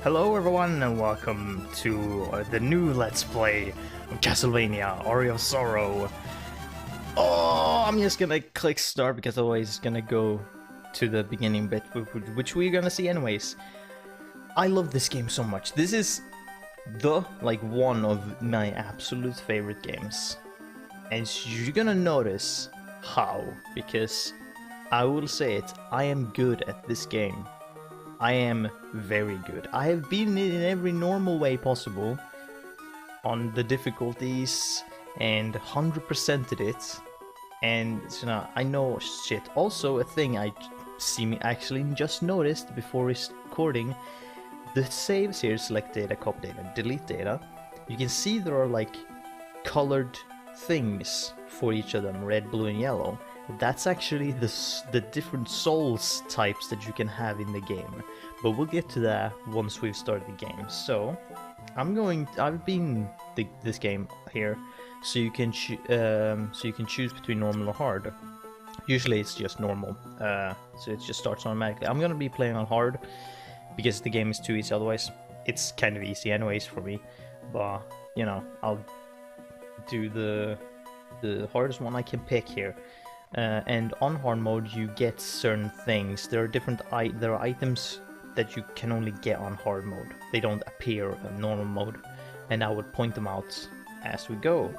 Hello everyone and welcome to the new Let's Play of Castlevania, Aria of Sorrow. Oh, I'm just gonna click start because otherwise it's gonna go to the beginning bit, which we're gonna see anyways. I love this game so much. This is one of my absolute favorite games. And you're gonna notice how, because I will say it, I am good at this game. I am very good. I have been in every normal way possible on the difficulties and 100%ed it, and you know, I know shit. Also, a thing I actually just noticed before recording, the saves here: select data, copy data, delete data. You can see there are like colored things for each of them, red, blue, and yellow. That's actually the different souls types that you can have in the game, but we'll get to that once we've started the game. So I've been this game here, so you can choose between normal or hard. Usually it's just normal, so it just starts automatically. I'm gonna be playing on hard because the game is too easy. Otherwise, it's kind of easy anyways for me. But you know, I'll do the hardest one I can pick here. And on hard mode you get certain things. There are items that you can only get on hard mode. They don't appear in normal mode, and I would point them out as we go.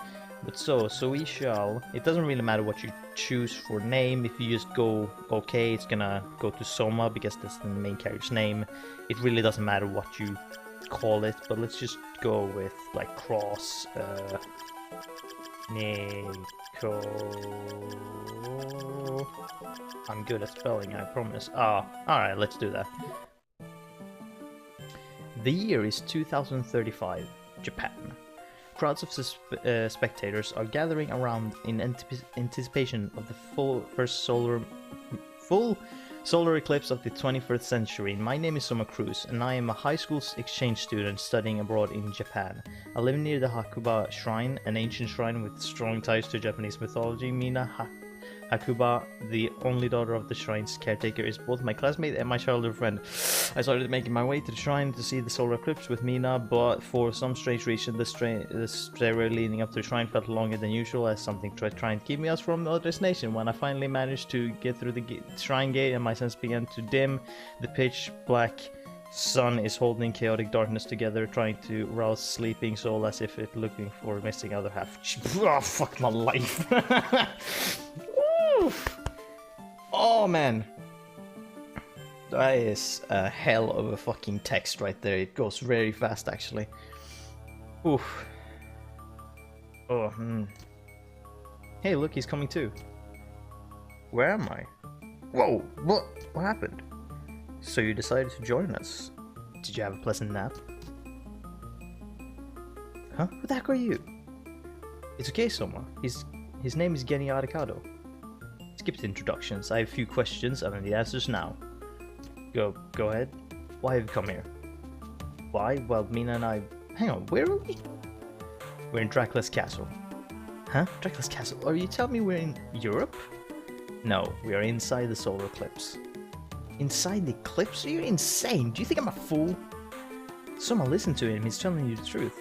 But so we shall. It doesn't really matter what you choose for name. If you just go okay, it's gonna go to Soma because that's the main character's name. It really doesn't matter what you call it, but let's just go with like Cross Nico. I'm good at spelling, I promise. Alright, let's do that. The year is 2035, Japan. Crowds of spectators are gathering around in anticipation of the first full solar eclipse of the 21st century. My name is Soma Cruz, and I am a high school exchange student studying abroad in Japan. I live near the Hakuba Shrine, an ancient shrine with strong ties to Japanese mythology. Mina Hakuba, the only daughter of the shrine's caretaker, is both my classmate and my childhood friend. I started making my way to the shrine to see the solar eclipse with Mina, but for some strange reason the stairway leading up to the shrine felt longer than usual, as something tried trying to keep me from the destination. When I finally managed to get through the shrine gate and my sense began to dim, the pitch black sun is holding chaotic darkness together, trying to rouse sleeping soul as if it looking for missing other half. Oh, fuck my life. Oh man, that is a hell of a fucking text right there. It goes very fast actually. Oof. Oh, Hey, look, he's coming too. Where am I? Whoa, what happened? So you decided to join us. Did you have a pleasant nap? Huh? Who the heck are you? It's okay, Soma. His name is Geni Arikado. Skip the introductions. I have a few questions and I need answers now. Go ahead. Why have you come here? Why? Well, Mina and I... Hang on, where are we? We're in Dracula's castle. Huh? Dracula's castle? Are you telling me we're in Europe? No, we are inside the solar eclipse. Inside the eclipse? Are you insane? Do you think I'm a fool? Someone listen to him, he's telling you the truth.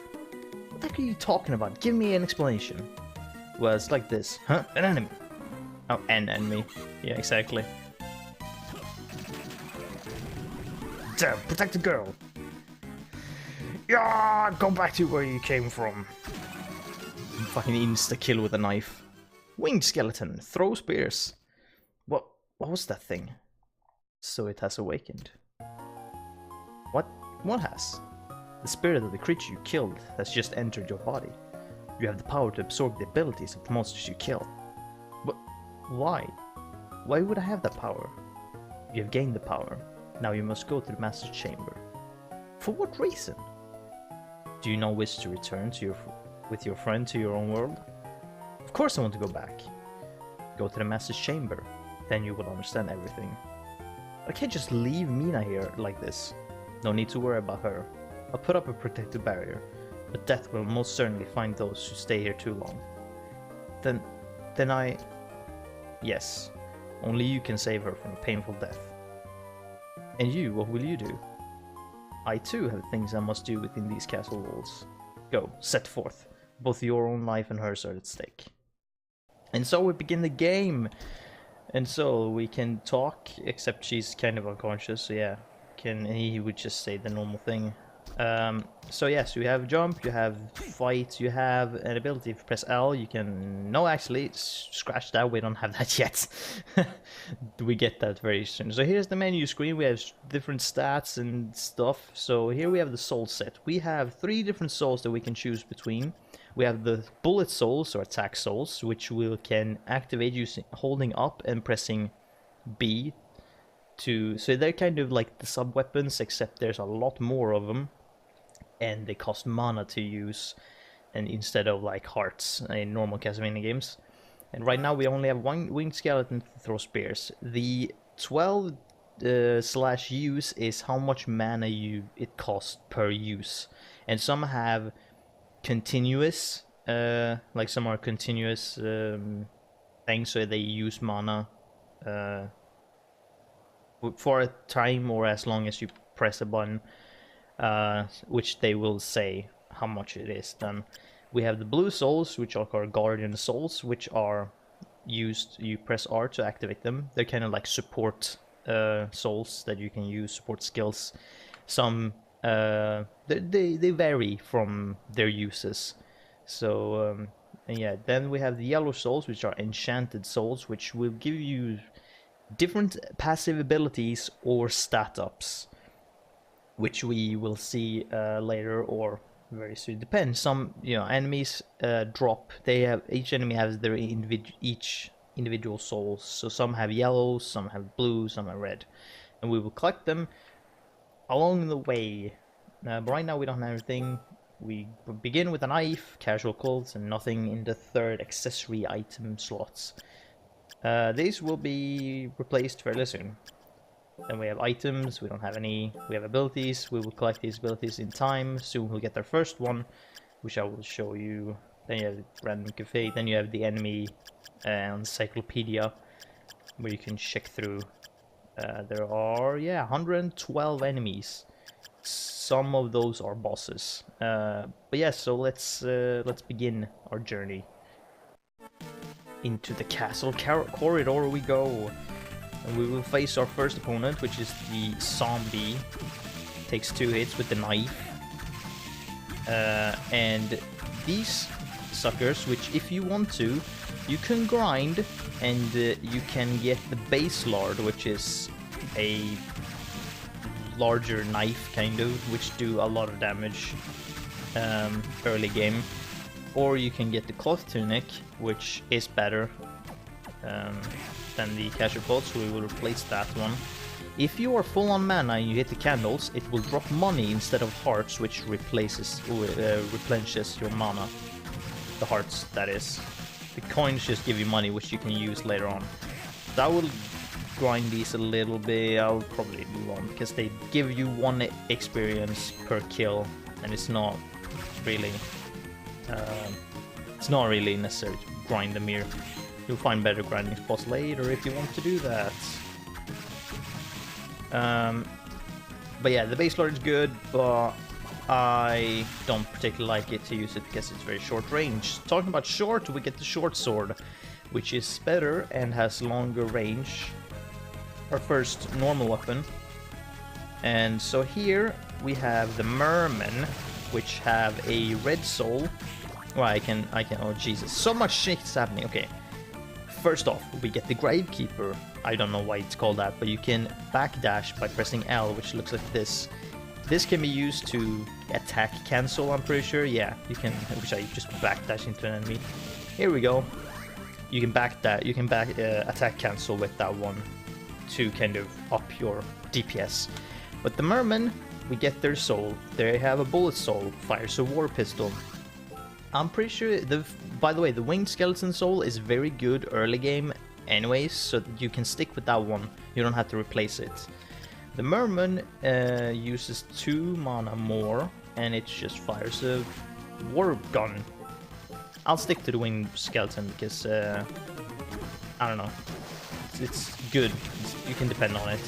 What the heck are you talking about? Give me an explanation. Well, it's like this. Huh? An enemy. Oh, an enemy. Yeah, exactly. Damn, protect the girl. Yeah, go back to where you came from. Fucking insta-kill with a knife. Winged skeleton, throw spears. What was that thing? So it has awakened. What has? The spirit of the creature you killed has just entered your body. You have the power to absorb the abilities of the monsters you kill. But why? Why would I have that power? You have gained the power. Now you must go to the Master's Chamber. For what reason? Do you not wish to return with your friend to your own world? Of course I want to go back. Go to the Master's Chamber. Then you will understand everything. I can't just leave Mina here like this. No need to worry about her. I'll put up a protective barrier, but death will most certainly find those who stay here too long. Then I... Yes, only you can save her from a painful death. And you, what will you do? I too have things I must do within these castle walls. Go, set forth. Both your own life and hers are at stake. And so we begin the game. And so we can talk, except she's kind of unconscious, so yeah. He would just say the normal thing. So yes, you have jump, you have fight, you have an ability. If you press L, you can... No, actually, scratch that, we don't have that yet. We get that very soon. So here's the menu screen, we have different stats and stuff. So here we have the soul set. We have 3 different souls that we can choose between. We have the bullet souls, or attack souls, which we can activate using holding up and pressing B. So they're kind of like the sub-weapons, except there's a lot more of them. And they cost mana to use, and instead of like hearts in normal Castlevania games. And right now we only have 1 winged skeleton to throw spears. The 12 slash use is how much mana it costs per use. And some have continuous, like some are continuous things, so they use mana for a time or as long as you press a button. Which they will say how much it is. Then we have the blue souls, which are called guardian souls, which are used, you press R to activate them. They're kind of like support souls that you can use, support skills. Some they vary from their uses. So and yeah, then we have the yellow souls, which are enchanted souls, which will give you different passive abilities or stat ups, which we will see later or very soon. Depends. Some enemies drop. They have, each enemy has their individual souls. So some have yellow, some have blue, some are red, and we will collect them along the way. But right now we don't have anything. We begin with a knife, casual clothes, and nothing in the 3rd accessory item slots. These will be replaced fairly soon. Then we have items, we don't have any. We have abilities, we will collect these abilities in time. Soon we'll get our first one, which I will show you. Then you have the random cafe, then you have the enemy encyclopedia, where you can check through. There are, 112 enemies. Some of those are bosses. But yeah, so let's begin our journey. Into the castle corridor we go. And we will face our first opponent, which is the zombie. Takes 2 hits with the knife. And these suckers, which if you want to, you can grind, and you can get the base lord, which is a larger knife, kind of, which do a lot of damage early game. Or you can get the cloth tunic, which is better than the casual clothes, so we will replace that one. If you are full on mana and you hit the candles, it will drop money instead of hearts, which replenishes your mana. The hearts, that is. The coins just give you money, which you can use later on. That will grind these a little bit. I'll probably move on, because they give you 1 experience per kill, and it's not really necessary to grind them here. You'll find better grinding spots later if you want to do that. But yeah, the base lord is good, but I don't particularly like it to use it because it's very short range. Talking about short, we get the short sword, which is better and has longer range. Our first normal weapon. And so here we have the mermen, which have a red soul. Well, I can, oh Jesus, so much shit is happening. Okay, first off, we get the Gravekeeper. I don't know why it's called that, but you can backdash by pressing L, which looks like this. This can be used to attack cancel, I'm pretty sure. Yeah, you can, which I just backdash into an enemy. Here we go. You can attack cancel with that one to kind of up your DPS. But the mermen, we get their soul. They have a bullet soul, fires a war pistol. I'm pretty sure, by the way, the winged skeleton soul is very good early game anyways, so you can stick with that one. You don't have to replace it. The merman uses 2 mana more, and it just fires a war gun. I'll stick to the winged skeleton because, I don't know, it's good. You can depend on it.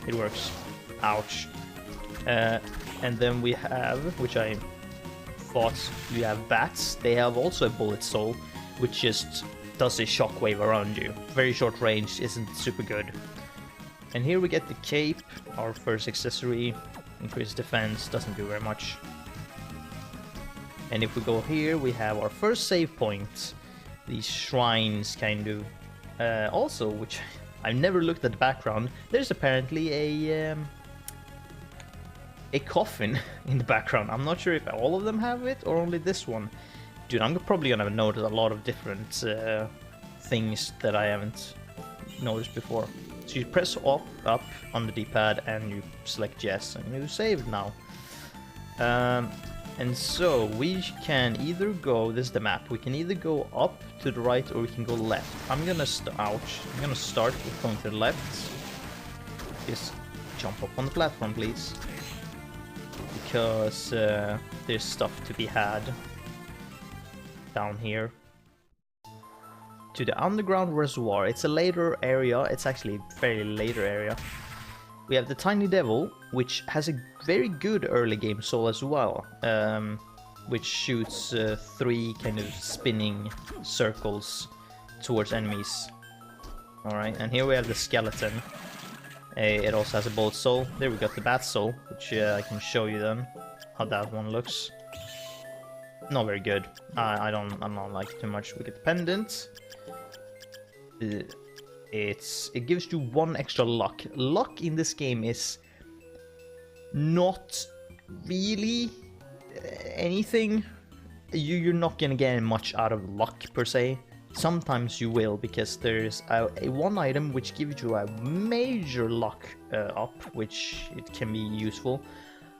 It works. Ouch. And then we have, which I thought we have bats. They have also a bullet soul, which just does a shockwave around you. Very short range, isn't super good. And here we get the cape, our first accessory. Increased defense, doesn't do very much. And if we go here, we have our first save point. These shrines, kind of. Also, which I've never looked at the background, there's apparently a coffin in the background. I'm not sure if all of them have it or only this one. Dude, I'm probably gonna notice a lot of different things that I haven't noticed before. So you press up on the D-pad and you select yes, and you save now. And so we can either go, this is the map, we can either go up to the right or we can go left. I'm gonna start with going to the left. Just jump up on the platform, please. Because there's stuff to be had down here. To the underground reservoir. It's a later area, it's actually a fairly later area. We have the Tiny Devil, which has a very good early game soul as well, which shoots 3 kind of spinning circles towards enemies. Alright, and here we have the skeleton. It also has a bullet soul. There we got the bat soul, which I can show you then how that one looks. Not very good. I don't like it too much. We get the pendant. It gives you 1 extra luck. Luck in this game is not really anything. You're not gonna get much out of luck per se. Sometimes you will, because there's a one item which gives you a major luck up, which it can be useful.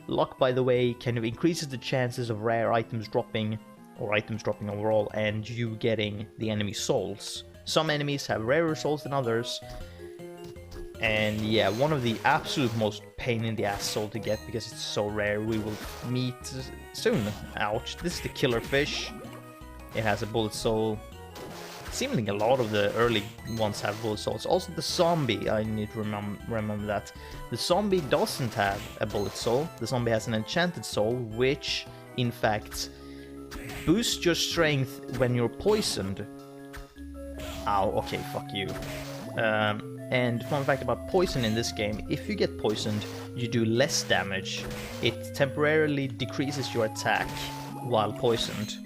Luck, by the way, kind of increases the chances of rare items dropping, or items dropping overall, and you getting the enemy souls. Some enemies have rarer souls than others. And yeah, one of the absolute most pain in the ass soul to get, because it's so rare, we will meet soon. Ouch. This is the killer fish. It has a bullet soul. Seemingly a lot of the early ones have bullet souls. Also the zombie, I need to remember that. The zombie doesn't have a bullet soul. The zombie has an enchanted soul, which in fact boosts your strength when you're poisoned. Ow, okay, fuck you. And fun fact about poison in this game, if you get poisoned, you do less damage. It temporarily decreases your attack while poisoned.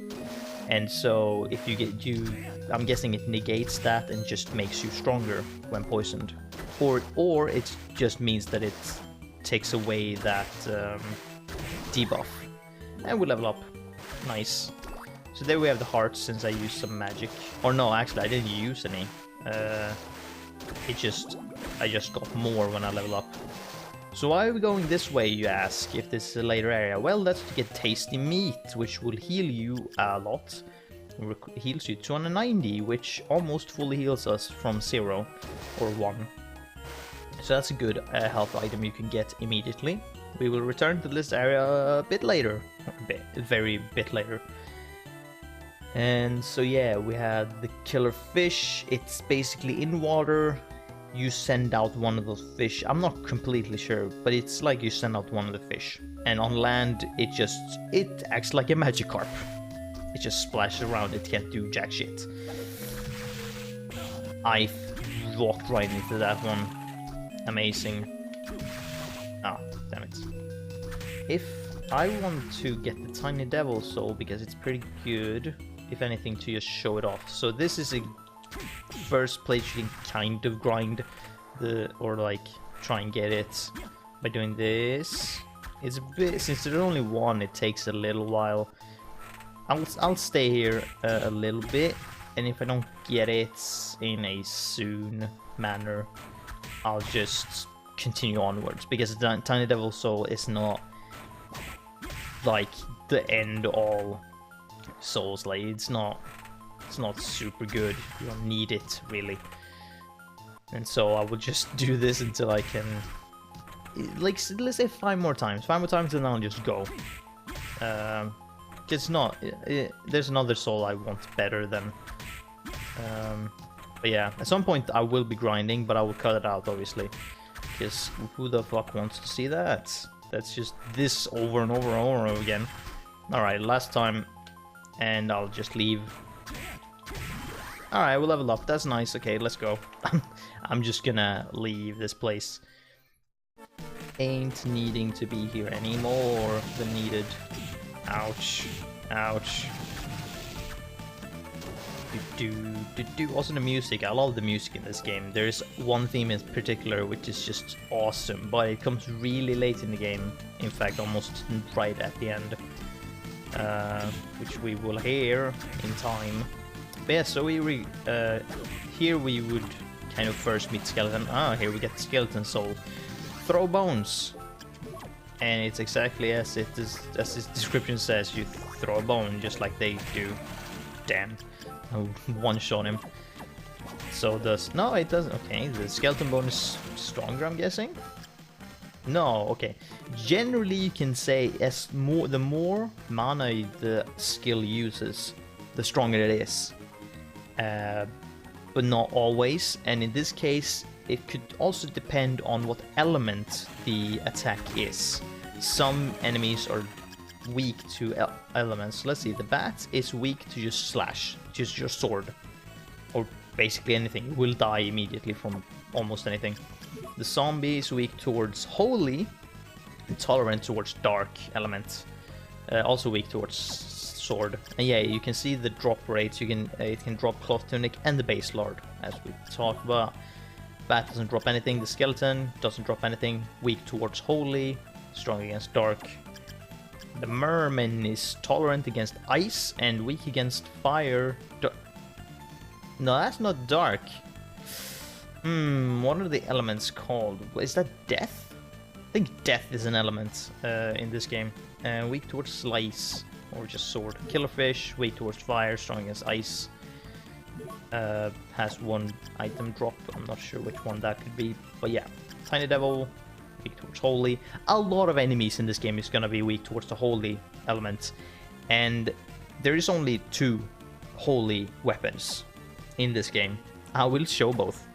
And so if you get I'm guessing it negates that and just makes you stronger when poisoned. Or it just means that it takes away that debuff. And we level up. Nice. So there we have the hearts, since I used some magic. Or no, actually I didn't use any. I just got more when I level up. So why are we going this way, you ask, if this is a later area? Well, that's to get tasty meat, which will heal you a lot. Heals you 290, which almost fully heals us from 0 or 1. So that's a good health item you can get immediately. We will return to this area a bit later. Very bit later. And so yeah, we had the killer fish. It's basically in water. You send out one of those fish. I'm not completely sure, but it's like you send out one of the fish. And on land, it acts like a Magikarp. It just splashes around, it can't do jack shit. I walked right into that one. Amazing. Ah, damn it. If I want to get the Tiny Devil Soul, because it's pretty good, if anything, to just show it off. So this is a first place you can kind of grind or like try and get it by doing this. It's a bit, since there's only one, it takes a little while. I'll stay here a little bit, and if I don't get it in a soon manner, I'll just continue onwards, because the Tiny Devil Soul is not like the end all souls. Like it's not super good. You don't need it really. And so I will just do this until I can, like, let's say 5 more times, and I'll just go. It's not, there's another soul I want better than. But yeah, at some point I will be grinding, but I will cut it out obviously, because who the fuck wants to see that? That's just this over and over and over again. Alright, last time. And I'll just leave. Alright, we'll level up. That's nice. Okay, let's go. I'm just gonna leave this place. Ain't needing to be here anymore than needed. Ouch. Ouch. Also the music, I love the music in this game. There's one theme in particular which is just awesome, but it comes really late in the game. In fact, almost right at the end. Which we will hear in time. But yeah, so here we would kind of first meet Skeleton. Ah, here we get the Skeleton Soul. Throw bones. And it's exactly as its description says, you throw a bone just like they do. Damn. One-shot him. So does... No, it doesn't. Okay, the skeleton bone is stronger, I'm guessing? No, okay. Generally, you can say the more mana the skill uses, the stronger it is. But not always. And in this case, it could also depend on what element the attack is. Some enemies are weak to elements. Let's see, the bat is weak to just slash, just your sword, or basically anything. You will die immediately from almost anything. The zombie is weak towards holy, intolerant towards dark elements, also weak towards sword. And yeah, you can see the drop rates. You can it can drop cloth tunic and the base lord, as we talked about. Bat doesn't drop anything. The skeleton doesn't drop anything. Weak towards holy, strong against dark. The merman is tolerant against ice and weak against fire. No, that's not dark. What are the elements called? Is that death? I think death is an element in this game. Weak towards slice or just sword. Killerfish, weak towards fire, strong against ice. Has one item drop. I'm not sure which one that could be, but yeah. Tiny devil, weak towards holy. A lot of enemies in this game is gonna be weak towards the holy element, and there is only 2 holy weapons in this game. I will show both.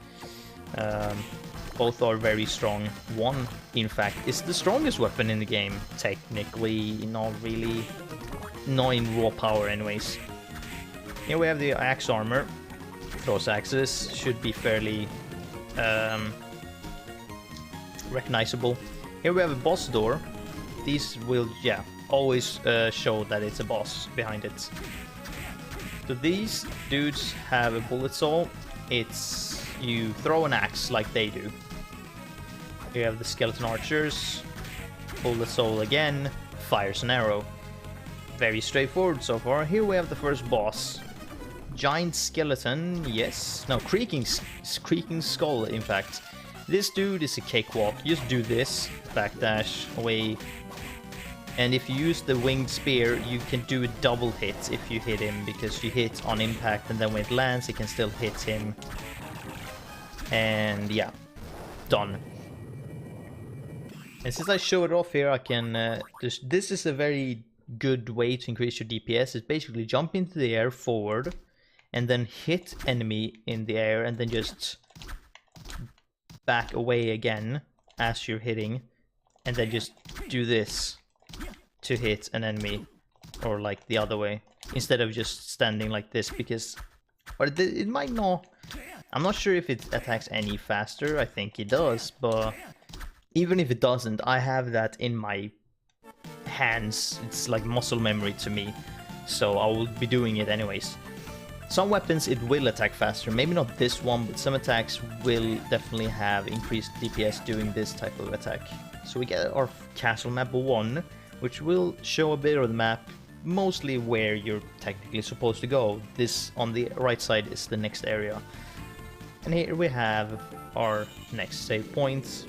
Both are very strong. One, in fact, is the strongest weapon in the game. Technically, not really, not in raw power anyways. Here we have the axe armor. Those axes should be fairly recognizable. Here we have a boss door. These will, yeah, always show that it's a boss behind it. So these dudes have a bullet soul. It's you throw an axe like they do. You have the skeleton archers. Bullet soul again. Fires an arrow. Very straightforward so far. Here we have the first boss. Giant skeleton, yes. No, creaking skull, in fact. This dude is a cakewalk. You just do this, backdash, away. And if you use the winged spear, you can do a double hit if you hit him, because you hit on impact and then when it lands, it can still hit him. And yeah, done. And since I show it off here, I can... this is a very good way to increase your DPS. It's basically jump into the air forward, and then hit enemy in the air, and then just back away again as you're hitting, and then just do this to hit an enemy, or like the other way, instead of just standing like this, because it might not... I'm not sure if it attacks any faster. I think it does, but even if it doesn't, I have that in my hands. It's like muscle memory to me, so I will be doing it anyways. Some weapons it will attack faster, maybe not this one, but some attacks will definitely have increased DPS doing this type of attack. So we get our castle map 1, which will show a bit of the map, mostly where you're technically supposed to go. This on the right side is the next area. And here we have our next save point,